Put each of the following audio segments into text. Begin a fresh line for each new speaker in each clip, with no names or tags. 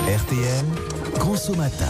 RTL, Consomatin.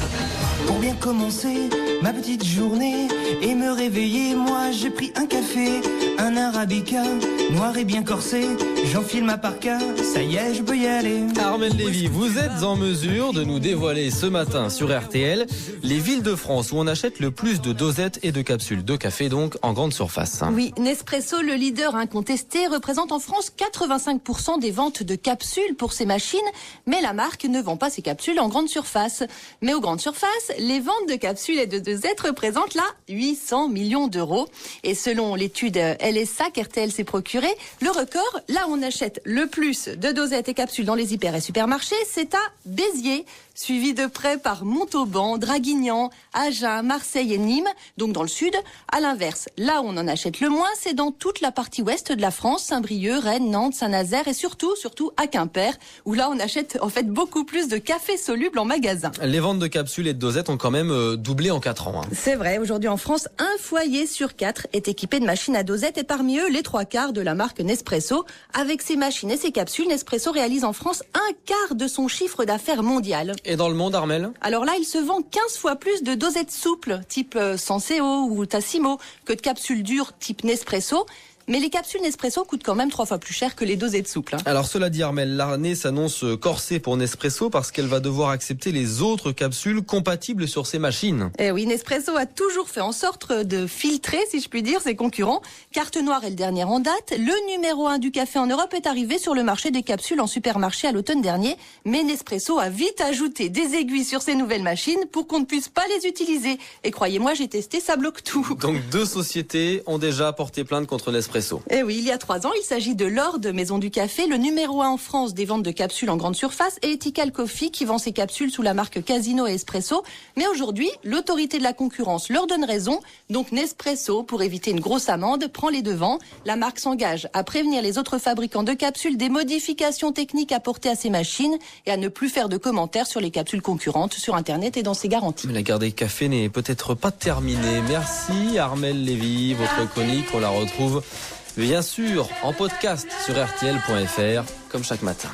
Pour bien commencer ma petite journée et me réveiller, moi j'ai pris un café, un arabica, noir et bien corsé. J'enfile ma parka, ça y est, je peux y aller.
Armelle Lévy, vous êtes en mesure de nous dévoiler ce matin sur RTL les villes de France où on achète le plus de dosettes et de capsules de café, donc en grande surface.
Oui, Nespresso, le leader incontesté, représente en France 85% des ventes de capsules pour ses machines, mais la marque ne vend pas ses capsules en grande surface. Mais aux grandes surfaces, les ventes de capsules et de dosettes représentent là 800 millions d'euros. Et selon l'étude LSA qu'RTL s'est procurée, le record, là où on achète le plus de dosettes et capsules dans les hyper et supermarchés, c'est à Béziers, suivi de près par Montauban, Draguignan, Agen, Marseille et Nîmes, donc dans le sud. À l'inverse, là où on en achète le moins, c'est dans toute la partie ouest de la France, Saint-Brieuc, Rennes, Nantes, Saint-Nazaire et surtout à Quimper, où là on achète en fait beaucoup plus de café soluble en magasin.
Les ventes de capsules et de dosettes ont quand même doublé en 4 ans.
C'est vrai, aujourd'hui en France, un foyer sur 4 est équipé de machines à dosettes et parmi eux, les 3/4 de la marque Nespresso. Avec ses machines et ses capsules, Nespresso réalise en France 1/4 de son chiffre d'affaires mondial.
Et dans le monde, Armelle ?
Alors là, il se vend 15 fois plus de dosettes souples, type Senseo ou Tassimo, que de capsules dures type Nespresso. Mais les capsules Nespresso coûtent quand même 3 fois plus cher que les dosettes souples.
Alors cela dit, Armelle, l'année s'annonce corsée pour Nespresso parce qu'elle va devoir accepter les autres capsules compatibles sur ses machines.
Eh oui, Nespresso a toujours fait en sorte de filtrer, si je puis dire, ses concurrents. Carte Noire est le dernier en date. Le numéro 1 du café en Europe est arrivé sur le marché des capsules en supermarché à l'automne dernier. Mais Nespresso a vite ajouté des aiguilles sur ses nouvelles machines pour qu'on ne puisse pas les utiliser. Et croyez-moi, j'ai testé, ça bloque tout.
Donc 2 sociétés ont déjà porté plainte contre Nespresso.
Eh oui, il y a 3 ans, il s'agit de Lord, Maison du Café, le numéro 1 en France des ventes de capsules en grande surface, et Ethical Coffee qui vend ses capsules sous la marque Casino et Espresso. Mais aujourd'hui, l'autorité de la concurrence leur donne raison. Donc Nespresso, pour éviter une grosse amende, prend les devants. La marque s'engage à prévenir les autres fabricants de capsules des modifications techniques apportées à ses machines et à ne plus faire de commentaires sur les capsules concurrentes sur Internet et dans ses garanties.
Mais la guerre des cafés n'est peut-être pas terminée. Merci Armelle Lévy, votre chronique, on la retrouve bien sûr en podcast sur rtl.fr comme chaque matin.